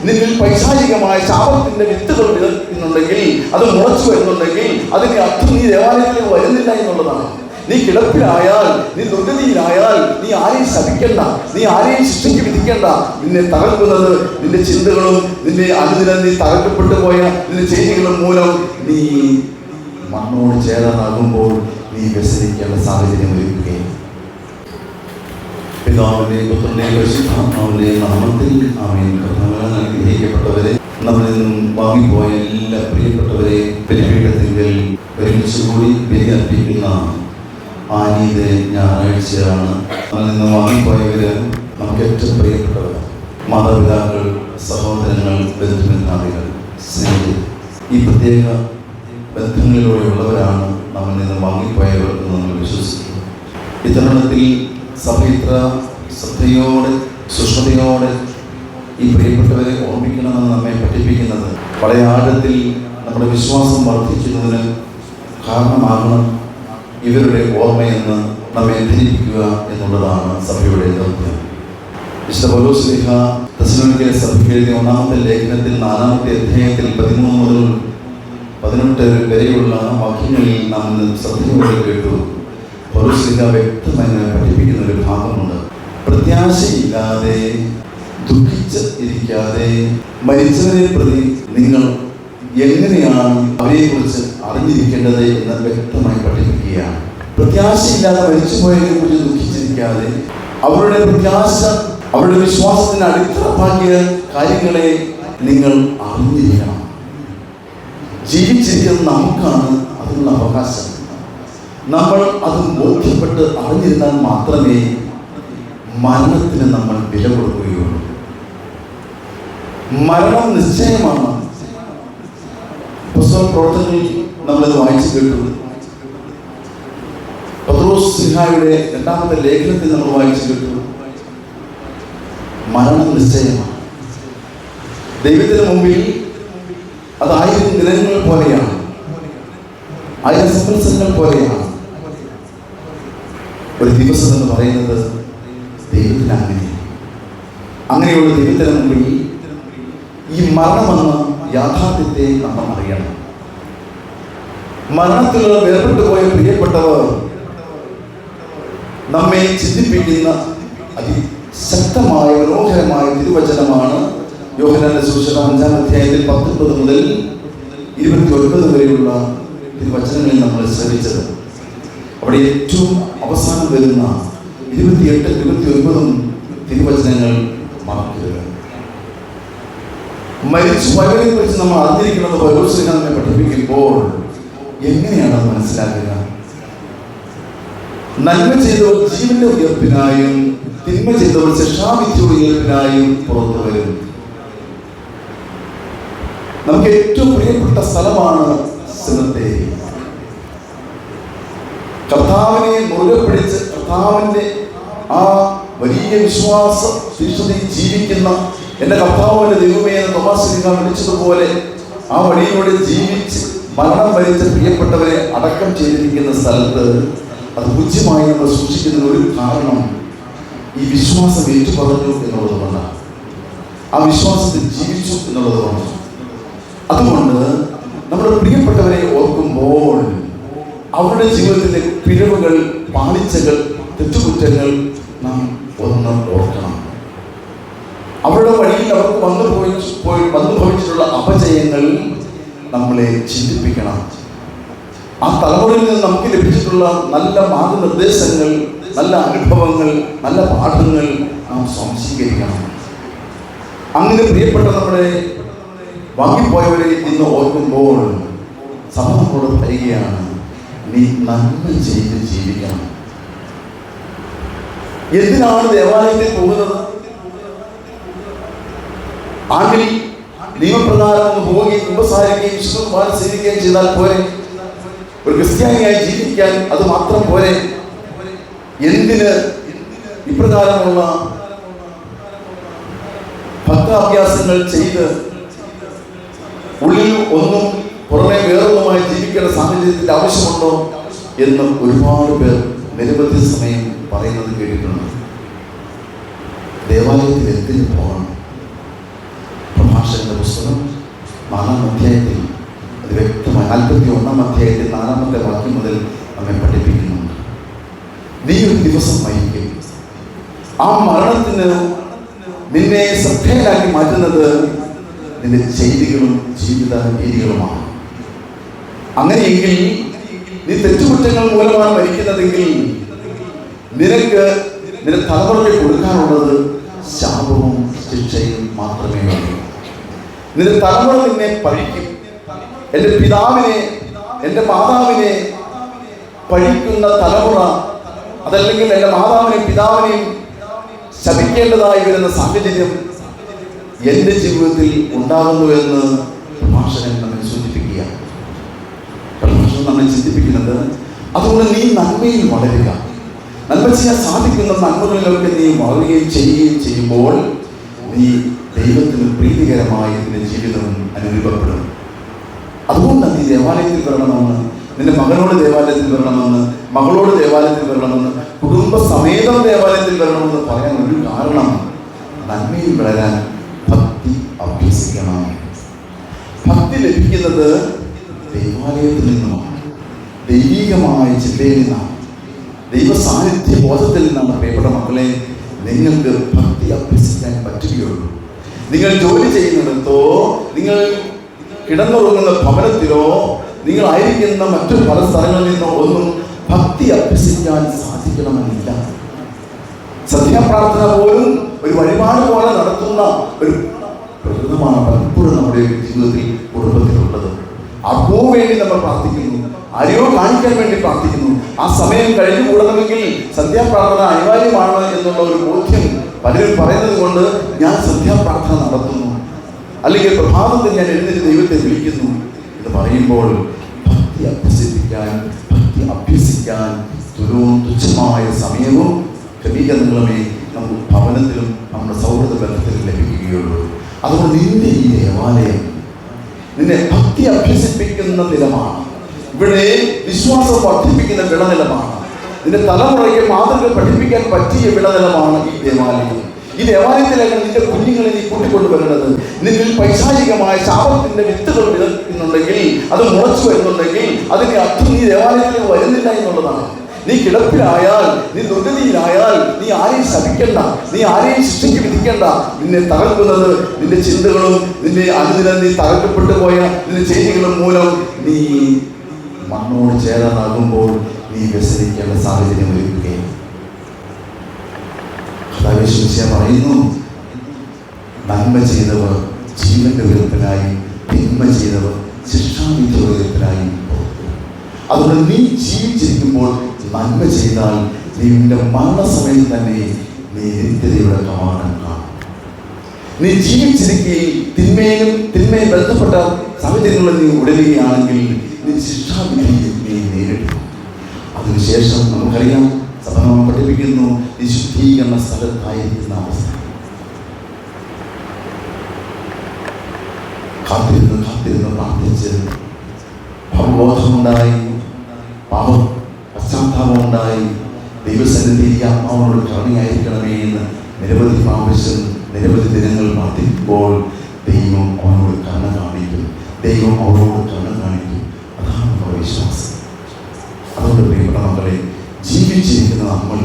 നിന്നിൽ പൈശാചികമായ ശാപത്തിന്റെ വിത്തുകൾ വിതയ്ക്കുന്നുണ്ടെങ്കിൽ, അത് മുളച്ചു വരുന്നുണ്ടെങ്കിൽ, അതിന്റെ അർത്ഥം നീ ദേവാലയത്തിലേക്ക് വരുന്നില്ല എന്നുള്ളതാണ്. നീ കിടപ്പിലായാൽ, നീ ദുർഗതിയിലായാൽ, നീ ആരെയും ശപിക്കണ്ട, നീ ആരെയും ശിക്ഷയ്ക്ക് വിധിക്കണ്ട. നിന്നെ തകർക്കുന്നത് നിന്റെ ചിന്തകളും നിന്റെ അനുദിനം നീ തകർക്കപ്പെട്ടു പോയ നിന്റെ ചെയ്തികളും മൂലം നീ മണ്ണോട് ചേരാനാകുമ്പോൾ നീ വ്യസനിക്കേണ്ട സാഹചര്യം ഒരുക്കുകയും. പിതാവിന്റെ പുത്രന്റെ പരിശുദ്ധാത്മാവിന്റെ നാമത്തിൽ ആമേൻ. അനുഗ്രഹിക്കപ്പെട്ടവരെ, നമ്മളിൽ നിന്നും വാങ്ങിപ്പോയ എല്ലാ പ്രിയപ്പെട്ടവരെ ബലിപീഠത്തിങ്കൽ ഒരുമിച്ച് കൂടി ബലി അർപ്പിക്കുന്ന ആനീത ഞായറാഴ്ചയാണ്. അതിൽ നിന്ന് വാങ്ങിപ്പോയവര് നമുക്ക് ഏറ്റവും പ്രിയപ്പെട്ടവർ, മാതാപിതാക്കൾ, സഹോദരങ്ങൾ, ബന്ധുമിത്രാദികൾ, സ്നേഹിതർ. ഈ പ്രത്യേക ബന്ധങ്ങളിലൂടെയുള്ളവരാണ് നമ്മിൽ നിന്ന് വാങ്ങിപ്പോയവർ എന്ന് നമ്മൾ വിശ്വസിക്കുന്നു. ഈ തരുണത്തിൽ സഭ ഇത്ര ശ്രദ്ധയോടെ സൂക്ഷ്മതയോടെ ഈ പ്രിയപ്പെട്ടവരെ ഓർമ്മിക്കണമെന്ന് നമ്മെ പഠിപ്പിക്കുന്നത് വളരെ ആഴത്തിൽ നമ്മുടെ വിശ്വാസം വർദ്ധിക്കുന്നതിന് കാരണമാകണം ഇവരുടെ ഓർമ്മയെന്ന് നമ്മെ ധരിപ്പിക്കുക എന്നുള്ളതാണ് സഭയുടെ ദൗത്യം. വിശുദ്ധ പൗലോസ് ശ്ലീഹ തെസ്സലോനിക്കയിലെ സഭയ്ക്ക് എഴുതിയ 1-ാമത്തെ ലേഖനത്തിൽ 4-ാമത്തെ അധ്യായത്തിൽ 13 മുതൽ 18 വരെയുള്ള വാക്യങ്ങളിൽ നാം ശ്രദ്ധയോടെ കേട്ടു. പൗലോസ് ശ്ലീഹ വ്യക്തമായി പഠിപ്പിക്കുന്ന ഒരു ഭാഗമുണ്ട്. പ്രത്യാശയില്ലാതെ ദുഃഖിച്ച് ഇരിക്കാതെ മരിച്ചവരെ പ്രതി നിങ്ങൾ എങ്ങനെയാണ് അവരെക്കുറിച്ച് അറിഞ്ഞിരിക്കേണ്ടത് എന്ന് വ്യക്തമായി പഠിപ്പിക്കുകയാണ്. പ്രത്യാശയില്ലാതെ മരിച്ചുപോയതിനെ കുറിച്ച് ദുഃഖിച്ചിരിക്കാതെ അവരുടെ പ്രത്യാശ, അവരുടെ വിശ്വാസത്തിന് അടിത്തറപ്പാക്കിയ കാര്യങ്ങളെ നിങ്ങൾ അറിഞ്ഞിരിക്കണം. ജീവിച്ചിരിക്കുന്ന നമുക്കാണ് അതിനുള്ള അവകാശം. നമ്മൾ അത് ബോധ്യപ്പെട്ട് അറിഞ്ഞിരുന്നാൽ മാത്രമേ മരണത്തിന് നമ്മൾ വില കൊടുക്കുകയുള്ളൂ. മരണം നിശ്ചയമാണ്. പ്രവർത്തനങ്ങളിൽ നമ്മളിത് വായിച്ചു കേട്ടു. പത്രോസ് ശ്ലീഹായുടെ 2-ാമത്തെ ലേഖനത്തിൽ നമ്മൾ വായിച്ചു കേട്ടു. മരണം നിശ്ചയമാണ്. ദൈവത്തിന് മുമ്പിൽ അത് 1000 ദിനങ്ങൾ പോലെയാണ്, 1000 സംവത്സരങ്ങൾ പോലെയാണ്. ഒരു ദിവസം എന്ന് പറയുന്നത് ദൈവത്തിന് അങ്ങനെയുള്ള ദൈവത്തിന് മുമ്പിൽ ഈ മരണമെന്ന യാഥാർത്ഥ്യത്തെ നമ്മൾ അറിയണം. മരണത്തിലുള്ള വേർപെട്ടു പോയ പ്രിയപ്പെട്ടവർ നമ്മെ ചിന്തിപ്പിക്കുന്ന അതിശക്തമായ മനോഹരമായ തിരുവചനമാണ് യോഹന്നാന്റെ സുവിശേഷം 5-ാം അധ്യായത്തിൽ 19 മുതൽ 29 വരെയുള്ള തിരുവചനങ്ങളിൽ നമ്മൾ ശ്രമിച്ചത്. അവിടെ ഏറ്റവും അവസാനം വരുന്ന 28, 29 തിരുവചനങ്ങൾ മറക്കരുത്. മരിച്ചു പോയവരെ കുറിച്ച് നമ്മൾ അറിഞ്ഞിരിക്കുന്നത് പൗലോസ് ശ്ലീഹ നമ്മെ പഠിപ്പിക്കുമ്പോൾ എങ്ങനെയാണ് അത് മനസ്സിലാക്കുക? നന്മ ചെയ്തവർ ജീവന്റെ ഉയർപ്പിനായും തിന്മ ചെയ്തവർ ശിക്ഷാവിധിയുടെ ഉയർപ്പിനായും പുറത്തു വരും. നമുക്ക് ഏറ്റവും പ്രിയപ്പെട്ട സ്ഥലമാണ് സെമിത്തേരി. കർത്താവിനെ മുറുകെ പിടിച്ച് കർത്താവിന്റെ ആ വലിയ വിശ്വാസ തീഷ്ണതയിൽ ജീവിക്കുന്ന എൻ്റെ കർത്താവിന്റെ ദൈവമേ എന്ന് തോമാസ് ശ്ലീഹ വിളിച്ചതുപോലെ ആ വഴിയിലൂടെ ജീവിച്ച് മരണം വരിച്ച പ്രിയപ്പെട്ടവരെ അടക്കം ചെയ്തിരിക്കുന്ന സ്ഥലത്ത് അത് പൂജ്യമായി നമ്മൾ സൂക്ഷിക്കുന്നതിന് ഒരു കാരണം ഈ വിശ്വാസം ഏറ്റുപറഞ്ഞു എന്നുള്ളതുകൊണ്ടാണ്. ആ വിശ്വാസത്തിൽ ജീവിച്ചു എന്നുള്ളതുകൊണ്ട്. അതുകൊണ്ട് നമ്മുടെ പ്രിയപ്പെട്ടവരെ ഓർക്കുമ്പോൾ അവരുടെ ജീവിതത്തിലെ പിഴവുകൾ, പാളിച്ചകൾ, തെറ്റുകുറ്റങ്ങൾ നാം ഒന്ന് ഓർക്കണം. അവരുടെ വഴിയിൽ അവർക്ക് വന്നു ഭവിച്ചിട്ടുള്ള അപജയങ്ങൾ നമ്മളെ ചിന്തിപ്പിക്കണം. ആ തലമുറയിൽ നിന്ന് നമുക്ക് ലഭിച്ചിട്ടുള്ള നല്ല മാർഗനിർദ്ദേശങ്ങൾ, നല്ല അനുഭവങ്ങൾ, നല്ല പാഠങ്ങൾ നാം സ്വാംശീകരിക്കണം. അങ്ങനെ പ്രിയപ്പെട്ട നമ്മുടെ വാങ്ങിപ്പോയവരെ ഇന്ന് ഓർക്കുമ്പോൾ സഭ നമ്മളോട് പറയുകയാണ്, നീ നന്മ ചെയ്ത് ജീവിക്കണം. എന്തിനാണ് ദേവാലയത്തിൽ പോകുന്നത്? ആണ്ടിൽ നിയമപ്രകാരം ഒന്ന് പോവുകയും ഉപസാരിക്കുകയും വിശുദ്ധ സേവിക്കുകയും ചെയ്താൽ പോരെ? ഒരു ക്രിസ്ത്യാനിയായി ജീവിക്കാൻ അത് മാത്രം പോരെ? എന്തിന് ഇപ്രകാരമുള്ള ഭക്താഭ്യാസങ്ങൾ ചെയ്ത് ഉള്ളിൽ ഒന്നും പുറമെ വേറൊന്നുമായി ജീവിക്കേണ്ട സാഹചര്യത്തിന്റെ ആവശ്യമുണ്ടോ എന്ന് ഒരുപാട് പേർ നിരവധി സമയം പറയുന്നത് കേട്ടിട്ടുണ്ട്. ദേവാലയത്തിൽ എന്തിനു പോകണം? പ്രഭാഷകന്റെ പുസ്തകം 4-ാം അധ്യായത്തിൽ അത് വ്യക്തമായി 41-ാം അധ്യായത്തിൽ 4-ാമത്തെ വാക്യം മുതൽ നമ്മെ പഠിപ്പിക്കുന്നുണ്ട്. നീ ഒരു ദിവസം മരിക്കും. ആ മരണത്തിന് നിന്നെ ശ്രദ്ധേയനാക്കി മാറ്റുന്നത് നിന്റെ ചെയ്തികളും ജീവിത രീതികളുമാണ്. അങ്ങനെയെങ്കിൽ നീ തെറ്റുകുറ്റങ്ങൾ മൂലമാണ് മരിക്കുന്നതെങ്കിൽ നിനക്ക് നിന്റെ തലമുറയ്ക്ക് കൊടുക്കാനുള്ളത് ശാപവും ശിക്ഷയും മാത്രമേ ഉള്ളൂ. നിന്റെ തലമുറ നിന്നെ പഴിക്കും. എൻ്റെ പിതാവിനെ, എൻ്റെ മാതാവിനെ പഴിക്കുന്ന തലമുറ, അതല്ലെങ്കിൽ എൻ്റെ മാതാവിനെയും പിതാവിനെയും ശപിക്കേണ്ടതായി വരുന്ന സാഹചര്യം എൻ്റെ ജീവിതത്തിൽ ഉണ്ടാകുന്നുവെന്ന് പ്രഭാഷകൻ നമ്മെ സൂചിപ്പിക്കുക. പ്രഭാഷകൻ നമ്മെ ചിന്തിപ്പിക്കുന്നത് അതുകൊണ്ട് നീ നന്മയിൽ വളരുക. നന്മ ചെയ്യാൻ സാധിക്കുന്ന നന്മകളിലൊക്കെ നീ വളരുകയും ചെയ്യുകയും ചെയ്യുമ്പോൾ നീ ദൈവത്തിന് പ്രീതികരമായി നിന്റെ ജീവിതം അനുഭവപ്പെടും. അതുകൊണ്ട് നീ ദേവാലയത്തിൽ വരണമെന്ന്, നിന്റെ മകനോട് ദേവാലയത്തിൽ വരണമെന്ന്, മകളോട് ദേവാലയത്തിൽ വരണമെന്ന്, കുടുംബസമേതം ദേവാലയത്തിൽ വരണമെന്ന് പറയാൻ ഒരു കാരണം നന്മയിൽ വളരാൻ ഭക്തി അഭ്യസിക്കണം. ഭക്തി ലഭിക്കുന്നത് ദൈവാലയത്തിൽ നിന്നുമാണ്, ദൈവികമായ ചിന്തയിൽ നിന്നാണ്, ദൈവ സാന്നിധ്യ ബോധത്തിൽ നിന്നാണ്. പ്രിയപ്പെട്ട മക്കളെ, നിങ്ങൾക്ക് ഭക്തി അഭ്യസിക്കാൻ പറ്റുകയുള്ളൂ. നിങ്ങൾ ജോലി ചെയ്യുന്നിടത്തോ, നിങ്ങൾ കിടന്നുറങ്ങുന്ന ഭവനത്തിലോ, നിങ്ങളായിരിക്കുന്ന മറ്റു പല സ്ഥലങ്ങളിൽ നിന്നോ ഒന്നും ഭക്തി അഭ്യസിക്കാൻ സാധിക്കണമെന്നില്ല. സന്ധ്യാപ്രാർത്ഥന പോലും ഒരു വഴിപാട് പോലെ നടത്തുന്ന ഒരു പ്രകൃതമാണ് പലപ്പോഴും നമ്മുടെ ജീവിതത്തിൽ, കുടുംബത്തിലുള്ളത്. ആർക്കോ വേണ്ടി നമ്മൾ പ്രാർത്ഥിക്കുന്നു, ആരെയോ കാണിക്കാൻ വേണ്ടി പ്രാർത്ഥിക്കുന്നു. ആ സമയം കഴിഞ്ഞു കൂടണമെങ്കിൽ സന്ധ്യാപ്രാർത്ഥന അനിവാര്യമാണ് എന്നുള്ള ഒരു ബോധ്യം പലരും പറയുന്നത് കൊണ്ട് ഞാൻ സന്ധ്യാപ്രാർത്ഥന നടത്തുന്നു, അല്ലെങ്കിൽ പ്രഭാതത്തിൽ ഞാൻ എഴുന്നേറ്റ് ദൈവത്തെ വിളിക്കുന്നു എന്ന് പറയുമ്പോൾ ഭക്തി അഭ്യസിക്കാൻ തുച്ഛമായ സമയവും ക്രമീകരണങ്ങളുമേ നമുക്ക് ഭവനത്തിലും നമ്മുടെ സൗഹൃദ ബന്ധത്തിലും ലഭിക്കുകയുള്ളൂ. അതുകൊണ്ട് നിന്റെ ഈ ദേവാലയം നിന്നെ ഭക്തി അഭ്യസിപ്പിക്കുന്ന നിലമാണ്. ഇവിടെ വിശ്വാസം വർദ്ധിപ്പിക്കുന്ന വിളനിലമാണ്. നിന്റെ തലമുറയ്ക്ക് മാതൃക പഠിപ്പിക്കാൻ പറ്റിയ വിളനിലമാണ് ഈ ദേവാലയം. ഈ ദേവാലയത്തിലേക്ക് നിന്റെ കുഞ്ഞുങ്ങളെ നീ കൂട്ടിക്കൊണ്ടുവരേണ്ടത്. നിന്നിൽ പൈശാചികമായ ശാപത്തിന്റെ വിത്തുകൾ വിതയ്ക്കുന്നുണ്ടെങ്കിൽ, അത് മുളച്ചു വരുന്നുണ്ടെങ്കിൽ, അതിന്റെ അർത്ഥം നീ ദേവാലയത്തിലേക്ക് വരുന്നില്ല എന്നുള്ളതാണ്. നീ കിടപ്പിലായാൽ, നീ ദുർഗതിയിലായാൽ, നീ ആരെയും ശപിക്കണ്ട, നീ ആരെയും ശിക്ഷയ്ക്ക് വിധിക്കണ്ട. നിന്നെ തകർക്കുന്നത് നിന്റെ ചിന്തകളും നിന്റെ അനുദിനം നീ തകർക്കപ്പെട്ടു പോയ നിന്റെ ചെയ്തികളും മൂലം നീ മണ്ണോട് ചേരാനാകുമ്പോൾ നീ വ്യസനിക്കേണ്ട സാഹചര്യം ഒരുക്കുകയും പറയുന്നു, നന്മ ചെയ്തവർ ജീവന്റെ ഉയർപ്പിനായി, തിന്മ ചെയ്തവർ ശിക്ഷാവിധിയുടെ ഉയർപ്പിനായി. അതുകൊണ്ട് നീ ജീവിച്ചിരിക്കുമ്പോൾ നന്മ ചെയ്താൽ നിന്റെ മരണസമയം തന്നെ നീ നിത്യതയുടെ കവാടം കാണും. നീ ജീവിച്ചിരിക്കുകയും തിന്മയും ബന്ധപ്പെട്ട സാഹചര്യങ്ങളിൽ നീ ഉടരുകയാണെങ്കിൽ നീ ശിക്ഷാവിധിയെ നീ നേരിടും. അതിനുശേഷം നമുക്കറിയാം, സഭ നമ്മൾ പഠിപ്പിക്കുന്നു, നീ ശുദ്ധീകരണ സ്ഥലത്തായിരിക്കുന്ന അവസ്ഥ. കാത്തിരുന്ന് പ്രാർത്ഥിച്ച് ഭാവബോധമുണ്ടായി, പശ്ചാത്താപമുണ്ടായി, ദൈവസന്നിധിയിൽ ഈ ആത്മാവിനോട് കരുണയായിരിക്കണമേ എന്ന് നിരവധി പ്രാവശ്യം നിരവധി ദിനങ്ങൾ പ്രാർത്ഥിക്കുമ്പോൾ ദൈവം അവനോട് കരുണ കാണിക്കും, ദൈവം അവനോട് കരുണ കാണിക്കും. അതാണ് നമ്മുടെ വിശ്വാസം. അതുകൊണ്ട് പ്രിയപ്പെട്ട മക്കളെ, ജീവിച്ചിരിക്കുന്ന നമ്മൾ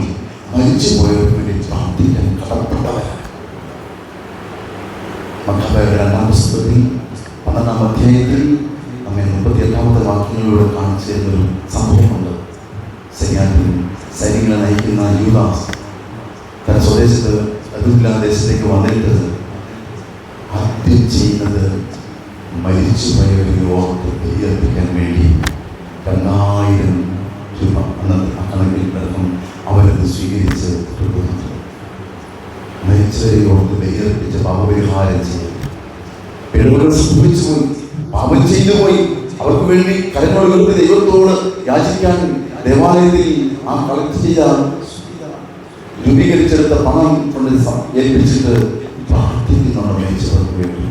മരിച്ചു പോയവർക്ക് വേണ്ടി പ്രാർത്ഥിക്കാൻ കടപ്പെട്ടവരാണ്. മക്കബയുടെ 2-ാം പുസ്തകത്തിൽ 12-ാം അധ്യായത്തിൽ നമ്മെ 38-ാമത്തെ വാക്യങ്ങളിലൂടെ കാണിച്ചു തരുന്നൊരു സംഭവമുണ്ട്. സൈന്യങ്ങളെ നയിക്കുന്ന യൂദാസ് തന്റെ സ്വദേശത്ത് അദുല്ലാ ദേശത്തേക്ക് വന്നിട്ട് ആദ്യം ചെയ്യുന്നത് മരിച്ചു പോയവരെ ഓർത്ത് ബലിയർപ്പിക്കാൻ വേണ്ടി 2000 രൂപ കണക്കിൽ കിടക്കും അവരത് സ്വീകരിച്ച് കൊടുക്കുന്നുണ്ട്. മരിച്ചവരെ ഓർത്ത് ബലിയർപ്പിച്ച് പാപപരിഹാരം ചെയ്യും. പിഴവുകൾ സംഭവിച്ചു പോയി, പാപം ചെയ്തു പോയി, അവർക്ക് വേണ്ടി കരങ്ങളൊഴുകി ദൈവത്തോട് യാചിക്കാൻ ദേവാലയത്തിൽ ആ കളക്ട് ചെയ്ത രൂപീകരിച്ചെടുത്ത പണം കൊണ്ട് ഏൽപ്പിച്ചിട്ട് പ്രാർത്ഥിക്കുന്നുണ്ട് മരിച്ചവർക്ക് വേണ്ടി.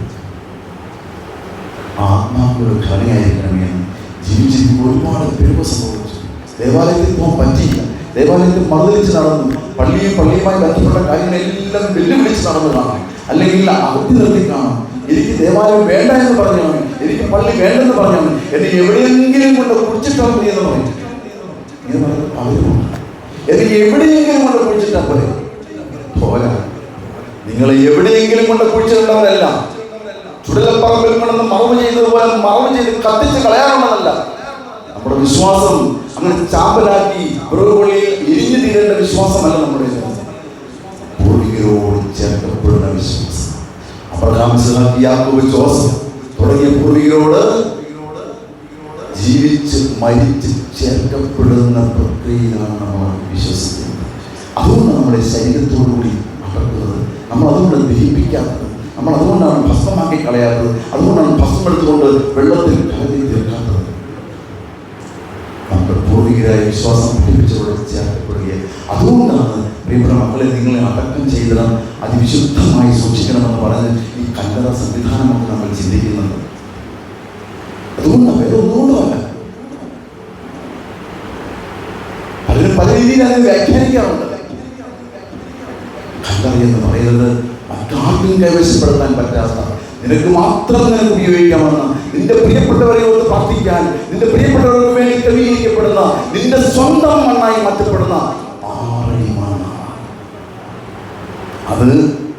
ആത്മാക്കളുടെ ഘടനയായിരിക്കണമെന്ന് ജീവിച്ചിരിക്കുമ്പോൾ ഒരുപാട് പിഴവ് സംഭവിച്ചു. ദേവാലയത്തിൽ പോകാൻ പറ്റിയില്ല, ദേവാലയത്തിൽ മറുതലിച്ച് നടന്നു, പള്ളിയുമായി ബന്ധപ്പെട്ട കാര്യങ്ങളെല്ലാം വെല്ലുവിളിച്ച് നടന്നു കാണാം, അല്ലെങ്കിൽ അകത്തി നിർത്തി കാണാം. എനിക്ക് ദേവാലയം വേണ്ട എന്ന് പറഞ്ഞവൻ, എനിക്ക് പള്ളി വേണ്ടെന്ന് പറഞ്ഞവൻ എന്നെ എവിടെയെങ്കിലും കൊണ്ട് കുടിച്ചിട്ടാൽ മതി എന്ന് പറയും. എനിക്ക് എവിടെയെങ്കിലും കൊണ്ട് കുഴിച്ചിട്ടാ പോലെ പോരാ. നിങ്ങളെ എവിടെയെങ്കിലും കൊണ്ട് കുഴിച്ചിട്ടുള്ളവരല്ല. ചുടലപ്പറമ്പിൽ കൊണ്ടൊന്ന് മറവ് ചെയ്തതുപോലെ മറവ് ചെയ്ത് കത്തിച്ച് കളയാറുള്ളതല്ല. നമ്മുടെ വിശ്വാസം അങ്ങനെ ചാമ്പലാക്കി വിറകുപള്ളിയിൽ എരിഞ്ഞു തീരേണ്ട വിശ്വാസമല്ല നമ്മുടെ. പൂർവികരോട് ചേർക്കപ്പെടുന്ന വിശ്വാസം. അബ്രഹാം, ഇസ്ഹാക്ക്, യാക്കോബ്, ജോസഫ് തുടങ്ങിയ പൂർവികരോട് ജീവിച്ച് മരിച്ച് ചേർക്കപ്പെടുന്ന പ്രക്രിയയിലാണ് നമ്മൾ വിശ്വസിക്കുന്നത്. അതുകൊണ്ടാണ് നമ്മുടെ ശരീരത്തോടുകൂടി നടക്കുന്നത്. നമ്മൾ അതുകൊണ്ട് ദഹിപ്പിക്കാത്തത്, നമ്മൾ അതുകൊണ്ടാണ് ഭസ്മമാക്കി കളയാത്തത്, അതുകൊണ്ടാണ് ഭസ്മം എടുത്തുകൊണ്ട് വെള്ളത്തിൽ കലക്കി തീർക്കാത്തത്. നമ്മുടെ പൂർവികരായ വിശ്വാസം പഠിപ്പിച്ചവരോട് ചേർക്കപ്പെടുകയാണ്. അതുകൊണ്ടാണ് പ്രിയപ്പെട്ട മക്കളെ, നിങ്ങളെ അടക്കം ചെയ്തിടം അതിവിശുദ്ധമായി സൂക്ഷിക്കണമെന്ന് പറഞ്ഞ് ഈ കല്ലറ സംവിധാനമൊക്കെ നമ്മൾ ചിന്തിക്കുന്നത്. അതുകൊണ്ടാണ്, വേറെ ഒന്നുകൊണ്ടുമല്ല. പലരും പല രീതിയിൽ അതിനെ വ്യാഖ്യാനിക്കാറുണ്ട്. കല്ലറ എന്ന് പറയുന്നത് മറ്റാർക്കും കൈവശപ്പെടുത്താൻ പറ്റാത്ത, നിനക്ക് മാത്രം നിനക്ക് ഉപയോഗിക്കാമെന്ന്, നിന്റെ പ്രിയപ്പെട്ടവരെ ഓർത്ത് പ്രാർത്ഥിക്കാൻ, നിന്റെ പ്രിയപ്പെട്ടവർക്ക് വേണ്ടി ക്രമീകരിക്കപ്പെടുന്ന, നിന്റെ സ്വന്തം മണ്ണായി മാറ്റപ്പെടുന്ന ആറടി മണ്ണ. അത്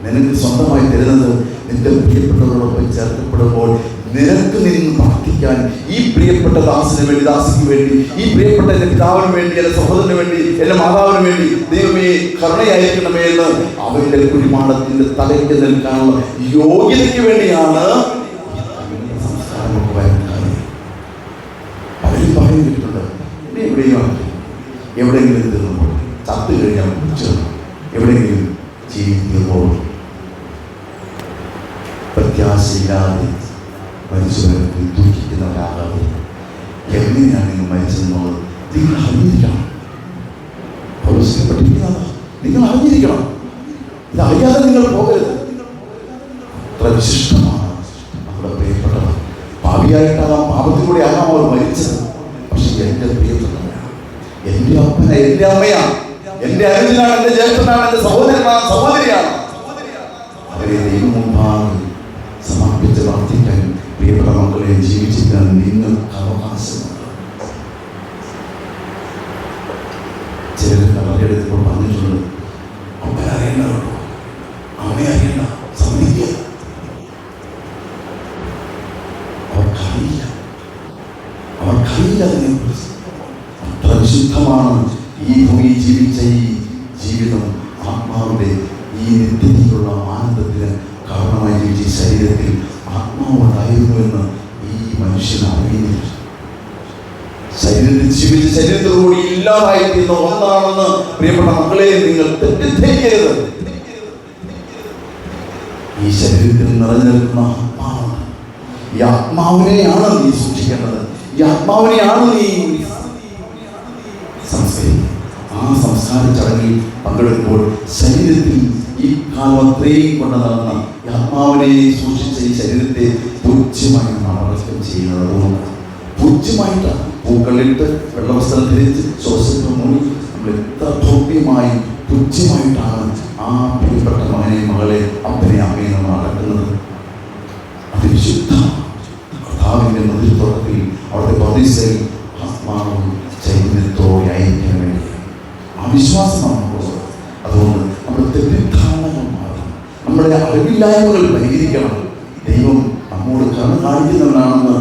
നിനക്ക് സ്വന്തമായി തരുന്നത് നിന്റെ പ്രിയപ്പെട്ടവരോടൊപ്പം ചേർക്കപ്പെടുമ്പോൾ നിനക്ക് നിന്ന് പ്രാർത്ഥിക്കാൻ, ഈ പ്രിയപ്പെട്ട ദാസിന് വേണ്ടി, ദാസിക്ക് വേണ്ടി, ഈ പ്രിയപ്പെട്ട എൻ്റെ പിതാവിന് വേണ്ടി, എൻ്റെ സഹോദരന് വേണ്ടി, എൻ്റെ മാതാവിന് വേണ്ടി ദൈവമേ കരുണയായിരിക്കണമേ എന്ന് അവരുടെ കുഴിമാടത്തിന്റെ തലയ്ക്ക് നിൽക്കാനുള്ള യോഗ്യതയ്ക്ക് വേണ്ടിയാണ് സംസ്കാരമൊക്കെ വരുന്നത്. പലരും പറയുന്നുണ്ട്, എവിടെയും എവിടെയെങ്കിലും തീർന്നുമ്പോൾ, ചത്തു കഴിഞ്ഞാൽ കുറിച്ച് എവിടെയെങ്കിലും ജീവിക്കുമ്പോൾ പ്രത്യാശയില്ലാതെ മരിച്ചവർക്ക് ദുഃഖിക്കുന്നവരാകാതെ എങ്ങനെയാണ് നിങ്ങൾ മരിച്ചതെന്നുള്ളത് നിങ്ങൾ അറിഞ്ഞിരിക്കണം. നിങ്ങൾ അറിഞ്ഞിരിക്കണം. ഇത് അറിയാതെ നിങ്ങൾ പോകരുത്. അത്ര വിശിഷ്ടമാണ് നമ്മുടെ പ്രിയപ്പെട്ടവർ. പാപിയായിട്ടാകാം, പാപത്തിലൂടെ ആകാം അവർ മരിച്ചത്. പക്ഷെ എൻ്റെ പ്രിയപ്പെട്ടവരാണ്, എൻ്റെ അപ്പന, എൻ്റെ അമ്മയാണ്, എൻ്റെ അനുജനാണ്, എൻ്റെ ജ്യേഷ്ഠനാണ്, എൻ്റെ സഹോദരനാണ്, സഹോദരിയാണ്. അവരെ ദൈവം മുമ്പാകെ സമർപ്പിച്ച് വർദ്ധിക്കാൻ പ്രിയപ്പെട്ട മക്കളെ ജീവിച്ചിരിക്കാൻ നിങ്ങൾക്ക് അവകാശമുണ്ട്. ചിലർ കലറെടുത്തപ്പോൾ പറഞ്ഞിട്ടുണ്ട്, അമ്മ അറിയണ്ടോ, അമ്മയെ അറിയണ്ട, സമ്മതിക്കുക. അവർക്കറിയില്ല അതിനെക്കുറിച്ച്. അത്ര വിശുദ്ധമാണ് ഈ ഭൂമി ജീവിച്ച ഈ ജീവിതം. ആത്മാവിന്റെ ഈ നിത്യതയിലുള്ള ആനന്ദത്തിന് കാരണമായി ജീവിച്ച ശരീരത്തിൽ ആത്മാവുണ്ടായിരുന്നു എന്ന് ഈ മനുഷ്യൻ അറിയുന്നില്ല. ശരീരത്തിൽ ജീവിച്ച ശരീരത്തോടുകൂടി ഇല്ലാതായിരിക്കുന്ന ഒന്നാണെന്ന് പ്രിയപ്പെട്ട മക്കളെ നിങ്ങൾ തെറ്റിദ്ധരിക്കരുത്. ഈ ശരീരത്തിൽ നിറഞ്ഞു നിൽക്കുന്ന ആത്മാവാണ്. ഈ ആത്മാവിനെയാണ് നീ സൂക്ഷിക്കേണ്ടത്. ഈ ആത്മാവിനെയാണ് നീ സംസ്കരിക്കുന്നത്. ആ സംസ്കാര ചടങ്ങിൽ പങ്കെടുക്കുമ്പോൾ ശരീരത്തിൽ ഈ കാലം അത്രയും കൊണ്ട് നടന്ന ആത്മാവിനെ സൂക്ഷിച്ച ഈ ശരീരത്തെ പൂജ്യമായി അടക്കം ചെയ്യുന്നത്. അതുകൊണ്ട് പൂജ്യമായിട്ടാണ് പൂക്കളിട്ട് വെള്ളവസ്ത്രം ധരിച്ച് ശ്വാസത്തിൽ മൂടി നമ്മൾ എത്ര ഭൗത്യമായി പൂജ്യമായിട്ടാണ് ആ പ്രിയപ്പെട്ട മകനെ, മകളെ, അപ്പനെ, അമ്മയെ നമ്മൾ അടക്കുന്നത്. അത് വിശുദ്ധ കർത്താവിൻ്റെ നേതൃത്വത്തിൽ അവിടുത്തെ പ്രതിസയിൽ ആത്മാവും ചൈതന്യത്തോടെ അയക്കാൻ വേണ്ടി ആ വിശ്വാസം നമുക്കുള്ളത്. അതുകൊണ്ട് നമ്മുടെ തെറ്റിദ്ധാരണകൾ മാറണം, നമ്മുടെ അറിവില്ലായ്മകൾ പരിഹരിക്കണം. ദൈവം നമ്മോട് കരുണ കാണിക്കുന്നവനാണെന്ന്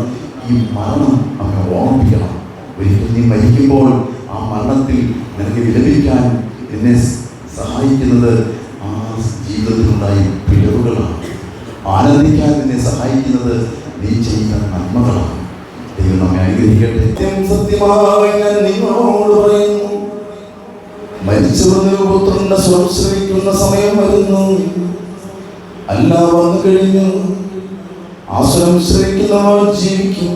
ഈ മരണം നമ്മെ ഓർമ്മിപ്പിക്കണം. ഒരിക്കൽ നീ മരിക്കുമ്പോൾ ആ മരണത്തിൽ നിനക്ക് വിലപിക്കാൻ എന്നെ സഹായിക്കുന്നത് ആ ജീവിതത്തിലുണ്ടായ പിഴവുകളാണ്. ആനന്ദിക്കാൻ നിന്നെ സഹായിക്കുന്നത് നീ ചെയ്യുന്ന നന്മകളാണ്. ദൈവം നമ്മെ അനുഗ്രഹിക്കട്ടെ. സത്യമായി ഞാൻ നിങ്ങളോട് പറയുന്നു, മരിച്ചവരുടെ പുത്രന്റെ സ്വരം ശ്രവിക്കുന്ന സമയം വരുന്നു. അല്ല, വന്നു കഴിഞ്ഞു. ആ സ്വരം ശ്രവിക്കുന്നവർ ജീവിക്കും.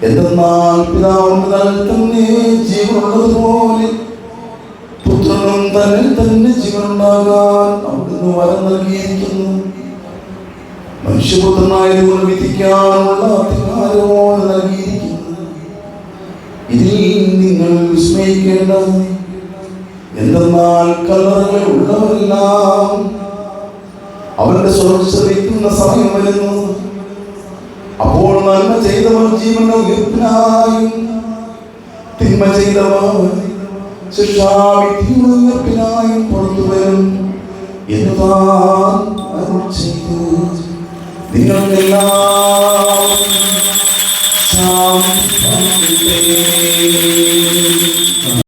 എന്തെന്നാൽ പിതാവിന്റെ തന്നെ ജീവനുള്ളതുപോലെ പുത്രനും തന്നെ തന്നെ ജീവനുണ്ടാകാൻ അവിടുന്ന് വരം നൽകിയിരിക്കുന്നു. മനുഷ്യപുത്രനായതുകൊണ്ട് വിധിക്കാനുള്ള അധികാരവും നൽകിയിരിക്കുന്നു. ഇതിൽ നിങ്ങൾ വിസ്മയിക്കേണ്ടത് എന്തെന്നാൽ കല്ലറകൾ ഉള്ളവരെല്ലാം അവന്റെ സ്വരം ശ്രവിക്കുന്ന സമയം വരുന്നു. അപ്പോൾ നന്മ ചെയ്തവർ ജീവന്റെ ഉയർപ്പിനായും തിന്മ ചെയ്തവർ ശിക്ഷാവിധിയുടെ ഉയർപ്പിനായും പുറത്തു വരും എന്ന് താൻ അരുൾ ചെയ്തു. നിങ്ങൾക്കെല്ലാം